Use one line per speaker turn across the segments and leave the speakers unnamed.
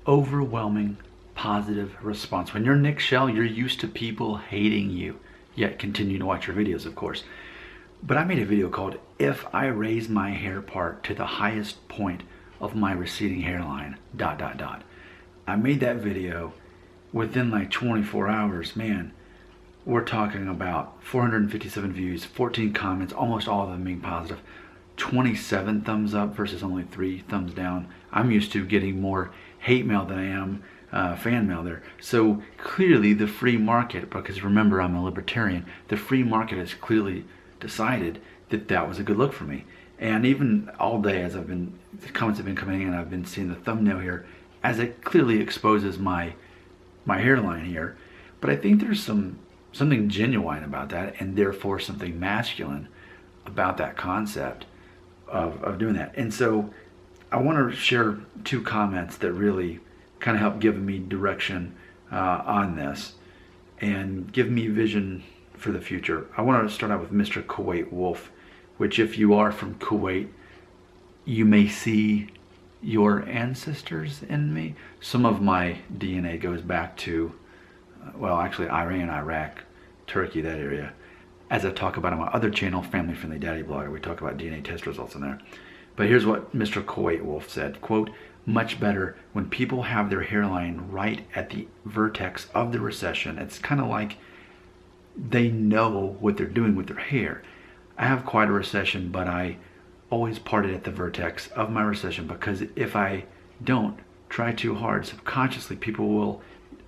overwhelming positive response. When you're Nick Shell, you're used to people hating you, yet continue to watch your videos, of course. But I made a video called "If I Raise My Hair Part to the Highest Point of My Receding Hairline, ... I made that video within like 24 hours, man. We're talking about 457 views, 14 comments, almost all of them being positive, 27 thumbs up versus only 3 thumbs down. I'm used to getting more hate mail than I am fan mail there. So clearly the free market, because remember I'm a libertarian, the free market has clearly decided that that was a good look for me. And even all day as the comments have been coming in, I've been seeing the thumbnail here as it clearly exposes my hairline here. But I think there's something genuine about that, and therefore something masculine about that concept of doing that. And so I want to share 2 comments that really kind of help give me direction on this and give me vision for the future. I want to start out with Mr. Kuwait Wolf, which if you are from Kuwait, you may see your ancestors in me. Some of my DNA goes back to, well, actually Iran, Iraq, Turkey, that area. As I talk about on my other channel, Family Friendly Daddy Blogger, we talk about DNA test results in there. But here's what Mr. Kuwait Wolf said, quote, "Much better when people have their hairline right at the vertex of the recession. It's kind of like they know what they're doing with their hair. I have quite a recession, but I always part it at the vertex of my recession, because if I don't try too hard, subconsciously people will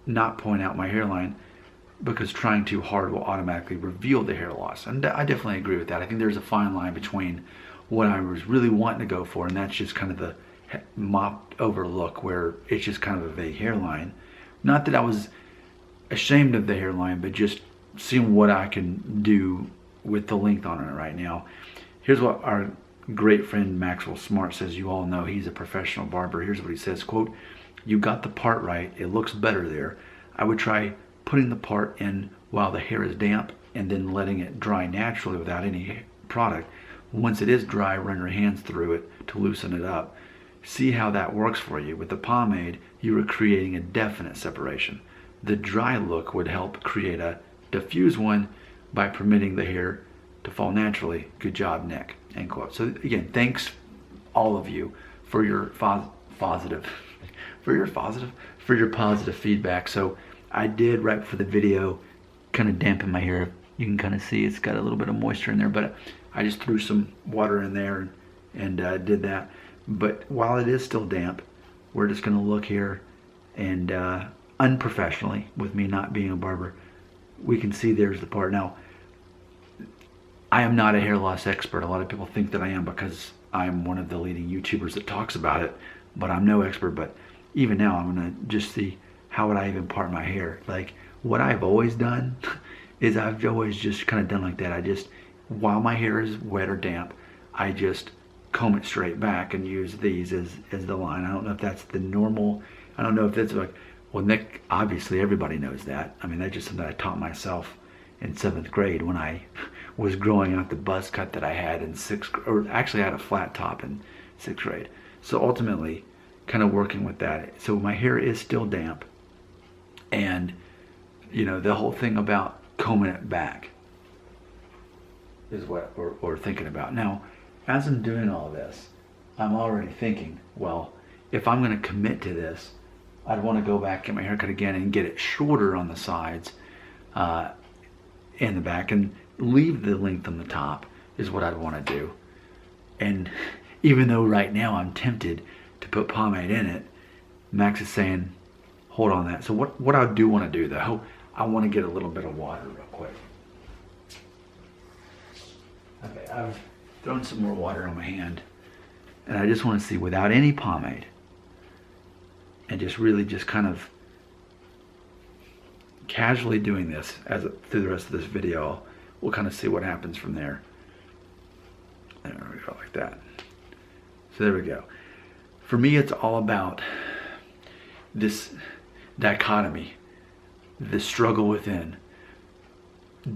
not point out my hairline, because trying too hard will automatically reveal the hair loss." And I definitely agree with that. I think there's a fine line between what I was really wanting to go for, and that's just kind of the mopped over look where it's just kind of a vague hairline. Not that I was ashamed of the hairline, but just seeing what I can do with the length on it right now. Here's what our great friend Maxwell Smart says. You all know he's a professional barber. Here's what he says, quote, "You got the part right. It looks better there. I would try putting the part in while the hair is damp and then letting it dry naturally without any product. Once it is dry, run your hands through it to loosen it up. See how that works for you. With the pomade, you are creating a definite separation. The dry look would help create a diffuse one by permitting the hair to fall naturally. Good job, Nick." End quote. So again, thanks all of you for your positive feedback. So I did, right before the video, kind of dampen my hair. You can kind of see it's got a little bit of moisture in there, but I just threw some water in there and did that. But while it is still damp, we're just going to look here and unprofessionally, with me not being a barber, we can see there's the part. Now, I am not a hair loss expert. A lot of people think that I am because I'm one of the leading YouTubers that talks about it, but I'm no expert. But even now, I'm going to just see how would I even part my hair. Like, what I've always done is I've always just kind of done like that. I just, while my hair is wet or damp, I just comb it straight back and use these as the line. I don't know if that's the normal, I don't know if that's like, well, Nick, obviously everybody knows that. I mean, that's just something I taught myself in 7th grade when I was growing out the buzz cut that I had in 6th, or actually I had a flat top in 6th grade. So ultimately, kind of working with that. So my hair is still damp, and you know, the whole thing about combing it back is what we're thinking about. Now, as I'm doing all this, I'm already thinking, well, if I'm going to commit to this, I'd want to go back, get my haircut again, and get it shorter on the sides and the back, and leave the length on the top is what I'd want to do. And even though right now I'm tempted to put pomade in it, Max is saying, hold on that. So what I do want to do though, I want to get a little bit of water real quick. Okay, I've thrown some more water on my hand, and I just want to see, without any pomade, and just really just kind of casually doing this through the rest of this video. We'll kind of see what happens from there. There we go, like that. So there we go. For me, it's all about this dichotomy, the struggle within.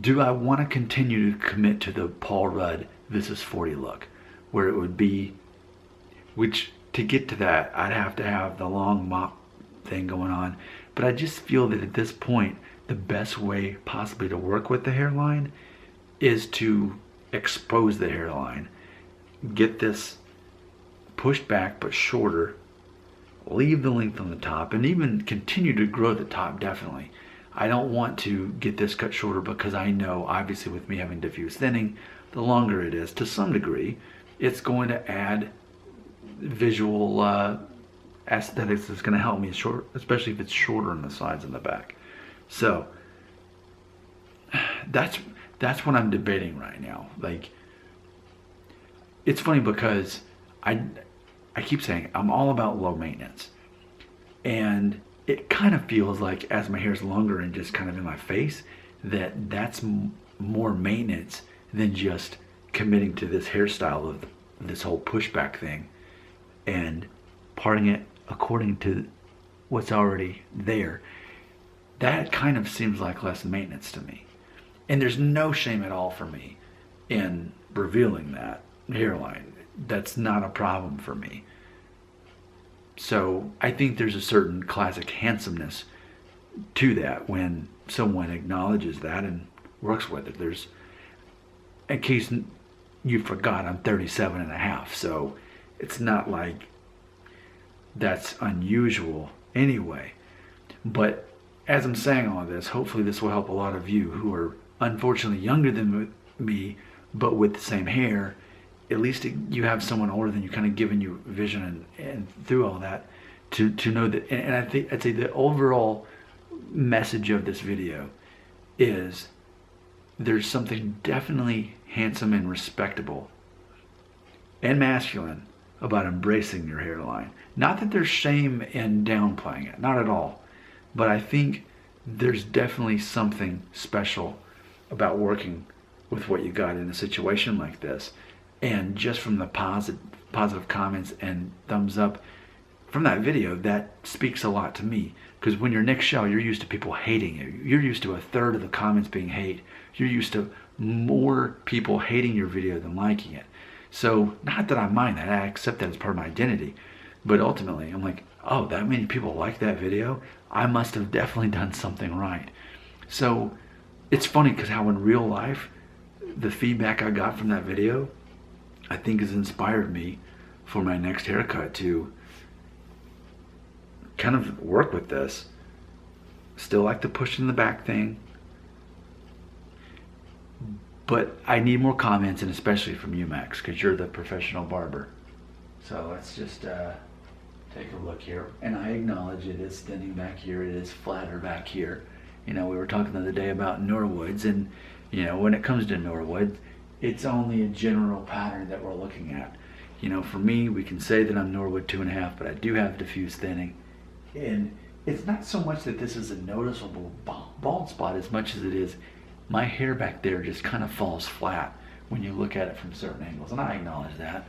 Do I want to continue to commit to the Paul Rudd "This is 40" look, where it would be, which to get to that, I'd have to have the long mop thing going on. But I just feel that at this point, the best way possibly to work with the hairline is to expose the hairline. Get this pushed back but shorter. Leave the length on the top and even continue to grow the top, definitely. I don't want to get this cut shorter because I know, obviously with me having diffuse thinning, the longer it is, to some degree, it's going to add visual aesthetics that's going to help me, short, especially if it's shorter on the sides and the back. So that's what I'm debating right now. Like, it's funny because I keep saying I'm all about low maintenance, and it kind of feels like as my hair's longer and just kind of in my face, that's more maintenance than just committing to this hairstyle of this whole pushback thing and parting it according to what's already there. That kind of seems like less maintenance to me. And there's no shame at all for me in revealing that hairline. That's not a problem for me. So I think there's a certain classic handsomeness to that when someone acknowledges that and works with it. There's, in case you forgot, I'm 37 and a half, so it's not like that's unusual anyway. But as I'm saying all this, hopefully this will help a lot of you who are unfortunately younger than me, but with the same hair. At least you have someone older than you kind of giving you vision and through all that to know that. And I'd say the overall message of this video is there's something definitely handsome and respectable and masculine about embracing your hairline. Not that there's shame in downplaying it, not at all. But I think there's definitely something special about working with what you got in a situation like this. And just from the positive comments and thumbs up from that video, that speaks a lot to me. Because when you're Nick Shell, you're used to people hating you. You're used to a third of the comments being hate. You're used to more people hating your video than liking it. So not that I mind that, I accept that as part of my identity. But ultimately, I'm like, oh, that many people like that video? I must have definitely done something right. So it's funny because how in real life, the feedback I got from that video, I think has inspired me for my next haircut to kind of work with this. Still like the push in the back thing, but I need more comments, and especially from you, Max, because you're the professional barber. So let's just take a look here. And I acknowledge it is thinning back here, it is flatter back here. You know, we were talking the other day about Norwoods, and you know, when it comes to Norwood, it's only a general pattern that we're looking at. You know, for me, we can say that I'm Norwood 2.5, but I do have diffuse thinning. And it's not so much that this is a noticeable bald spot as much as it is my hair back there just kind of falls flat when you look at it from certain angles, and I acknowledge that.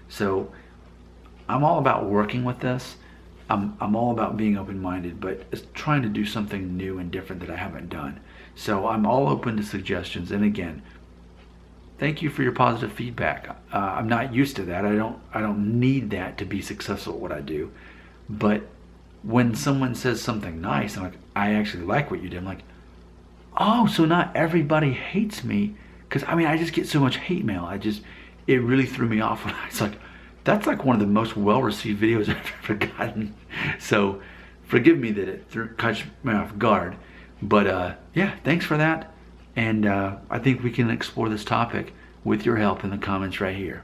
So I'm all about working with this. I'm all about being open-minded, but trying to do something new and different that I haven't done. So I'm all open to suggestions, and again, thank you for your positive feedback. I'm not used to that. I don't need that to be successful at what I do. But when someone says something nice, I'm like, I actually like what you did. I'm like, oh, so not everybody hates me. Because I mean, I just get so much hate mail. It really threw me off. It's like, that's like one of the most well-received videos I've ever gotten. So forgive me that it caught me off guard. But yeah, thanks for that. And I think we can explore this topic with your help in the comments right here.